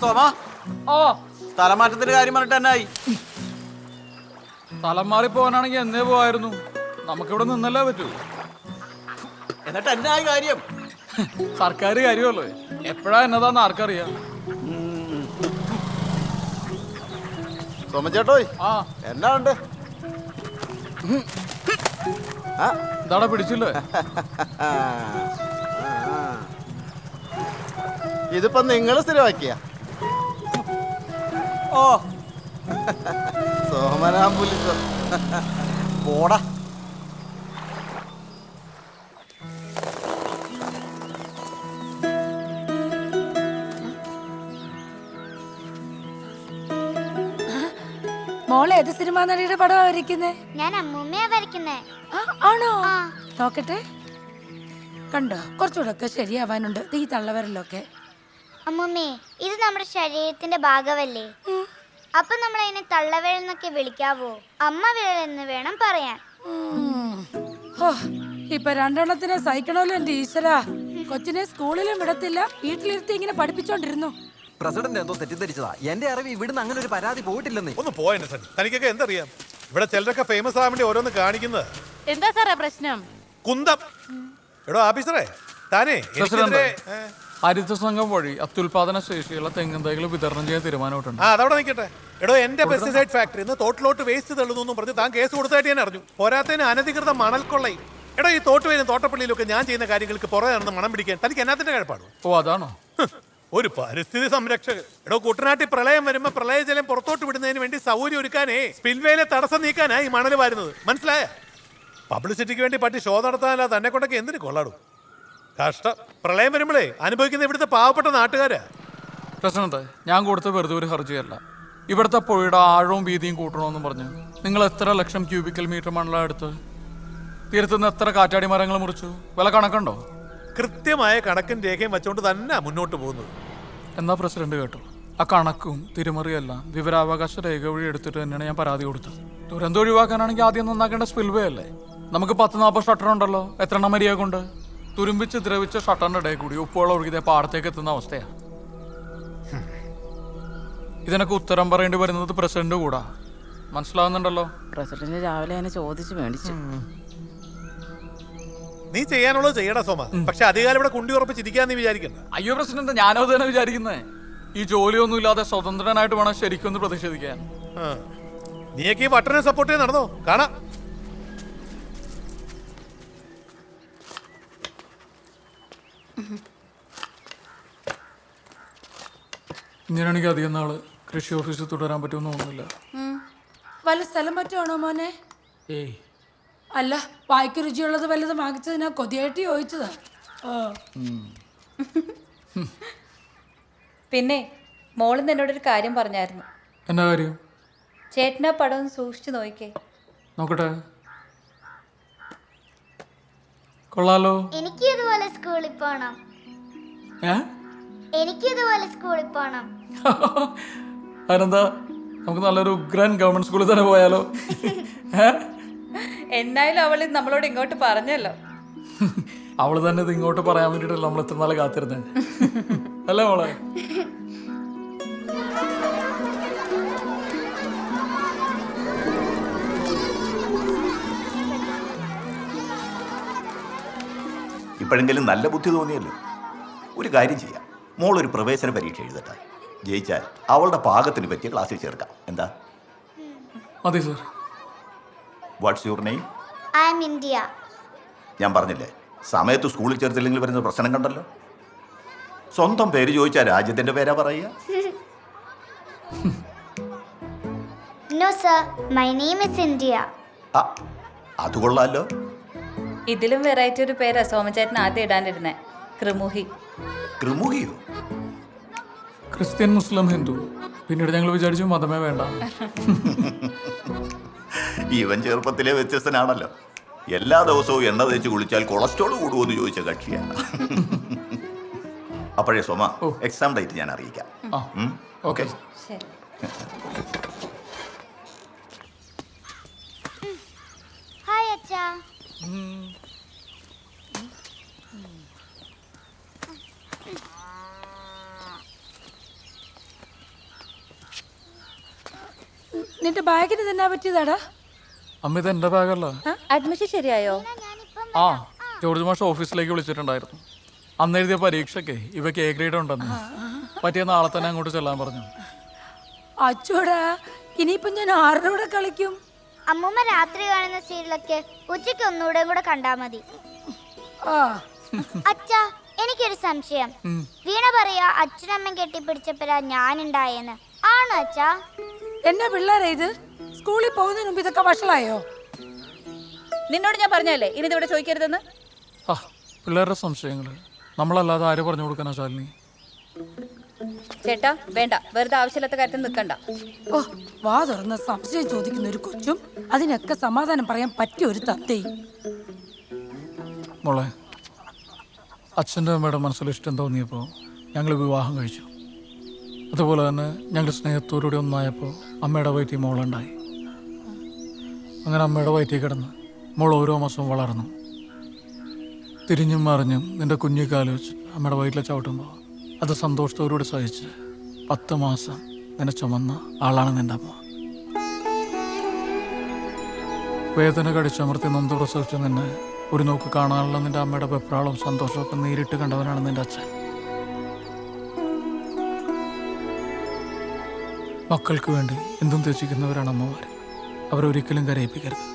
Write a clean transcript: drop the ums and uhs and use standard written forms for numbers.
സോമ ഓ സ്ഥലം മാറ്റത്തിന്റെ കാര്യം പറഞ്ഞിട്ട് എന്നായി? സ്ഥലം മാറി പോകാനാണെങ്കിൽ എന്നേ പോവായിരുന്നു. നമുക്കിവിടെ നിന്നല്ലേ പറ്റൂ. എന്നിട്ട് എന്നായി കാര്യം? സർക്കാർ കാര്യമല്ലോ, എപ്പോഴാ എന്നതാന്ന് ആർക്കറിയാം. സോമചേട്ടോയ്, ആ എന്നാ ഉണ്ട്? എന്താടാ പിടിച്ചില്ലേ? ഇതിപ്പോ നിങ്ങൾ സ്ഥിരമാക്കിയ ഓ സോമനാമ്പുലിസം പോടാ. മോളെ ഏത് സിനിമാ നടിയുടെ പടമാ വരയ്ക്കുന്നേ? ഞാൻ അമ്മൂമ്മയാ വരയ്ക്കുന്നേ. ആണോ? നോക്കട്ടെ. കണ്ടോ, കുറച്ചുകൂടെ ഒക്കെ ശരിയാവാനുണ്ട് ഈ തള്ളവരലൊക്കെ. അമ്മൂമ്മേ, ഇത് നമ്മുടെ ശരീരത്തിന്റെ ഭാഗമല്ലേ? അപ്പൊ നമ്മൾ അതിനെ തള്ളവിരൽ എന്നൊക്കെ വിളിക്കാവോ? അമ്മ വിരൽ എന്ന് വേണം പറയാൻ. ഇപ്പൊ രണ്ടെണ്ണത്തിനെ സഹിക്കണമല്ലോ എന്റെ ഈശ്വരാ. കൊച്ചിനെ സ്കൂളിലും വിടത്തില്ല, വീട്ടിലിരുത്തി ഇങ്ങനെ പഠിപ്പിച്ചോണ്ടിരുന്നു. പ്രസിഡന്റ് എന്തോ തെറ്റിദ്ധരിച്ചതാ. എന്റെ അറിവ് ഇവിടുന്ന് അങ്ങനെ ഒരു പരാതി പോയിട്ടില്ലെന്നേ. ഒന്ന് പോയെന്നെ സൺ, തനിക്കൊക്കെ എന്തറിയാം? ഇവിടെ ചിലരൊക്കെ ഫേമസ് ആവാൻ വേണ്ടി ഓരോന്ന് കാണിക്കുന്നത്. എന്താ സാറേ പ്രശ്നം? കുന്തം. എടോ ഓഫീസറെ, താനേ എനിക്കെതിരെ ഹരിത സംഘം വഴി അത്യുൽപാദന ശേഷിയുള്ള തെങ്ങിൻ തൈകൾ വിതരണം ചെയ്യാൻ തീരുമാനമായിട്ടുണ്ട്. അതവിടെ നിൽക്കട്ടെ. എടോ, എന്റെ പെസ്റ്റിസൈഡ് ഫാക്ടറി തോട്ടിലോട്ട് വേസ്റ്റ് തള്ളുന്നു പറഞ്ഞ് താൻ കേസ് കൊടുത്തായിട്ട് ഞാൻ അറിഞ്ഞു. പോരാത്തതിന് അനധികൃത മണൽ കൊള്ളയും. എടോ, ഈ തോട്ടുവയിലും തോട്ടപ്പള്ളിയിലൊക്കെ ഞാൻ ചെയ്യുന്ന കാര്യങ്ങൾക്ക് പുറകെ നടന്ന് മണം പിടിക്കാൻ തനിക്ക് എന്നാത്തിന്റെ കഴിപ്പാടോ? ഓ അതാണോ? ഒരു പരിസ്ഥിതി സംരക്ഷകൻ. എടോ, കുട്ടനാട്ടിൽ പ്രളയം വരുമ്പോ പ്രളയജലം പുറത്തോട്ട് വിടുന്നതിന് വേണ്ടി സൗകര്യം ഒരുക്കാനേ സ്പിൽവേയിലെ തടസ്സം നീക്കാനാ ഈ മണൽ വാരുന്നത്. മനസ്സിലായ? പബ്ലിസിറ്റിക്ക് വേണ്ടി പറ്റി ഷോ നടത്താനല്ല തന്നെ കൊണ്ടൊക്കെ എന്തിനു കൊള്ളാടും? കഷ്ടം. പ്രളയം വരുമ്പോഴേ അനുഭവിക്കുന്ന ഇവിടുത്തെ പാവപ്പെട്ട നാട്ടുകാരാ. പ്രശ്നത്തെ ഞാൻ കൊടുത്ത വെറുതെ ഒരു ഹർജിയല്ല. ഇവിടുത്തെ പുഴയുടെ ആഴവും വീതിയും കൂട്ടണമെന്നും പറഞ്ഞു നിങ്ങൾ എത്ര ലക്ഷം ക്യൂബിക്കൽ മീറ്റർ മണലാണ് എടുത്ത്? തീരത്തുനിന്ന് എത്ര കാറ്റാടി മരങ്ങൾ മുറിച്ചു? വില കണക്കുണ്ടോ? കൃത്യമായ കണക്കും രേഖയും വെച്ചുകൊണ്ട് തന്നെ മുന്നോട്ട് പോകുന്നത്. എന്നാ പ്രസിഡന്റ് കേട്ടോ, ആ കണക്കും തിരിമറിയെല്ലാം വിവരാവകാശ രേഖ വഴി എടുത്തിട്ട് തന്നെയാണ് ഞാൻ പരാതി കൊടുത്തത്. ദുരന്തം ഒഴിവാക്കാനാണെങ്കിൽ ആദ്യം നന്നാക്കേണ്ട സ്പിൽവേ അല്ലേ? നമുക്ക് 10-40 ഷട്ടർ ഉണ്ടല്ലോ. എത്ര എണ്ണം മരിയ കൊണ്ട് തുരുമ്പിച്ച് ദ്രവിച്ച ഷട്ടറിന്റെ ഇടയിൽ കൂടി ഉപ്പുവെള്ളം ഒഴുകിയ പാടത്തേക്ക് എത്തുന്ന അവസ്ഥയാണ്. ഇതിനൊക്കെ ഉത്തരം പറയേണ്ടി വരുന്നത് പ്രസിഡന്റ് കൂടാ. മനസ്സിലാവുന്നുണ്ടല്ലോ? പ്രസിഡന്റ് രാവിലെ എന്നെ ചോദിച്ചു മേടിച്ചു. നീ ചെയ്യാനുള്ളത് ചെയ്യടാ സോമ. പക്ഷെ അധികാരം ഇവിടെ കുണ്ടി ഉറപ്പിച്ചിരിക്കാന്ന് വിചാരിക്കണ്ട. അയ്യോ പ്രസിഡന്റ്, ഞാനോ തന്നെ വിചാരിക്കുന്നേ. ഈ ജോലിയൊന്നും ഇല്ലാതെ സ്വതന്ത്രനായിട്ട് വേണം ശരിക്കും ഒന്ന് പ്രതിഷേധിക്കാൻ. നീയൊക്കെ ഈ വട്ടനെ സപ്പോർട്ട് ചെയ്ത് നടന്നോ? കാണാം. ഇങ്ങനെയാണെങ്കിൽ അധികം നാള് കൃഷി ഓഫീസിൽ തുടരാൻ പറ്റുമെന്ന് തോന്നുന്നില്ല. വല്ല സ്ഥലം പറ്റുവാണോ മോനെ? ഏയ് അല്ല, വായിക്ക് രുചിയുള്ളത് വല്ലതും വാങ്ങിച്ചതിനാ കൊതിയായിട്ട് ചോദിച്ചതാ. പിന്നെ മോളിന്ന് എന്നോടൊരു കാര്യം പറഞ്ഞായിരുന്നു. എന്നാ കാര്യം? ചേട്ടനാ പടം സൂക്ഷിച്ചു നോക്കിക്കേ. നോക്കട്ടെ. കൊള്ളാലോ. എനിക്ക് ഇതുപോലെ സ്കൂളിൽ പോണം. എനിക്ക് ഇതുപോലെ സ്കൂളിൽ പോണം. അതിനെന്താ, നമുക്ക് നല്ലൊരു ഉഗ്രൻ ഗവൺമെന്റ് സ്കൂളിൽ തന്നെ പോയാലോ? എന്നായാലും അവൾ നമ്മളോട് ഇങ്ങോട്ട് പറഞ്ഞല്ലോ. അവള് തന്നെ ഇത് ഇങ്ങോട്ട് പറയാൻ വേണ്ടിട്ടല്ല നമ്മൾ എത്ര നാളെ കാത്തിരുന്നേ അല്ലേ മോളെ? ഇപ്പോഴെങ്കിലും നല്ല ബുദ്ധി തോന്നിയല്ലോ. ഒരു കാര്യം ചെയ്യാം, മോളൊരു പ്രവേശന പരീക്ഷ എഴുതട്ടെ. ജയിച്ചാൽ അവളുടെ പാകത്തിന് പറ്റിയ ക്ലാസ്സിൽ ചേർക്കാം. എന്താ? മതി sir. What's your name? I am India. ഞാൻ പറഞ്ഞില്ലേ, സമയത്ത് സ്കൂളിൽ ചേർത്തില്ലെങ്കിൽ വരുന്ന പ്രശ്നം കണ്ടല്ലോ. സ്വന്തം പേര് ചോദിച്ചാൽ രാജ്യത്തിന്റെ പേരാ പറയുക. No sir, my name is India. അത് കൊള്ളാലോ. ഇതിലും വെറൈറ്റി ഒരു പേരാ സോമചേട്ടൻ ആദ്യം ഇടാനിരുന്നേ, കൃമുഹി. കൃമുഹിയോ? ക്രിസ്ത്യൻ, മുസ്ലിം, ഹിന്ദു. പിന്നീട് ഞങ്ങൾ വിചാരിച്ചു മതമേ വേണ്ട. ഇവൻ ചെറുപ്പത്തിലെ വ്യത്യസ്തനാണല്ലോ. എല്ലാ ദിവസവും എണ്ണ തേച്ച് കുളിച്ചാൽ കൊളസ്ട്രോൾ കൂടുമെന്ന് ചോദിച്ച കക്ഷിയാണ്. അപ്പോഴേ സോമ, എക്സാം ഡേറ്റ് ഞാൻ അറിയിക്കാം. ഓക്കെ. ശരി. ഹായ് അച്ഛാ. നിന്റെ ബാഗിന് തന്നെ പറ്റിയതാടാ? അമ്മ ഇത് എൻ്റെ ബാഗല്ല. അഡ്മിഷൻ ശരിയായോ? ആ, ജോർജ് മാഷ് ഓഫീസിലേക്ക് വിളിച്ചിട്ടുണ്ടായിരുന്നു. അന്ന് എഴുതിയ പരീക്ഷയ്ക്ക് ഇവയ്ക്ക് എ ഗ്രേഡ് ഉണ്ടെന്ന്. പറ്റിയ നാളെ തന്നെ അങ്ങോട്ട് ചെല്ലാൻ പറഞ്ഞു. അച്ചോടാ, ഇനിയിപ്പൊ ഞാൻ ആരുടെ കൂടെ കളിക്കും? അമ്മൂമ്മ രാത്രി കാണുന്ന സീരിയലൊക്കെ ഉച്ചയ്ക്ക് ഒന്നുകൂടെ കൂടെ കണ്ടാ മതി. ആ, അച്ഛാ, എനിക്കൊരു സംശയം. വീണ പറയാ അച്ഛനമ്മ കെട്ടിപ്പിടിച്ചപ്പോഴാ ഞാനുണ്ടായെന്ന്. ആണോ അച്ഛാ? എന്നാ പിള്ളേരാ ഇത്? സ്കൂളിൽ പോകുന്നതിന് മുമ്പ് ഇതൊക്കെ വഷളായോ? നിന്നോട് ഞാൻ പറഞ്ഞല്ലേ ഇനി ഇതിവിടെ ചോദിക്കരുതെന്ന്. ആ, പിള്ളേരുടെ സംശയങ്ങൾ നമ്മളല്ലാതെ ആര് പറഞ്ഞു കൊടുക്കാനാ ശാലിനി? ചേട്ടാ വേണ്ട, വെറുതെ ആവശ്യമില്ലാത്ത കാര്യത്തിൽ നിൽക്കണ്ട. ഓ, വാ തുറന്ന് സംശയം ചോദിക്കുന്ന ഒരു കൊച്ചും അതിനൊക്കെ സമാധാനം പറയാൻ പറ്റിയ ഒരു തത്തയും. മോളെ, അച്ഛൻ്റെ അമ്മയുടെ മനസ്സിൽ ഇഷ്ടം തോന്നിയപ്പോൾ ഞങ്ങൾ വിവാഹം കഴിച്ചു. അതുപോലെ തന്നെ ഞങ്ങൾ സ്നേഹത്തോടുകൂടി ഒന്നായപ്പോൾ അമ്മയുടെ വയറ്റിൽ മോളുണ്ടായി. അങ്ങനെ അമ്മയുടെ വയറ്റിൽ കിടന്ന് മോൾ ഓരോ മാസവും വളർന്നു. തിരിഞ്ഞും മറിഞ്ഞും നിന്റെ കുഞ്ഞിക്കാല് വെച്ച് അമ്മയുടെ വയറ്റിൽ ചവിട്ടുമ്പോൾ അത് സന്തോഷത്തോടുകൂടി സഹിച്ച് 10 മാസം നിന്നെ ചുമന്ന ആളാണ് നിന്റെ അമ്മ. വേദന കടിച്ചമർത്തി നൊന്ത് പ്രസവിച്ച നിന്നെ ഒരു നോക്ക് കാണാനുള്ള നിന്റെ അമ്മയുടെ വെപ്രാളവും സന്തോഷമൊക്കെ നേരിട്ട് കണ്ടവനാണ് നിന്റെ അച്ഛൻ. മക്കൾക്ക് വേണ്ടി എന്തും ത്യജിക്കുന്നവരാണ് അമ്മമാർ. അവരൊരിക്കലും കരയിപ്പിക്കരുത്.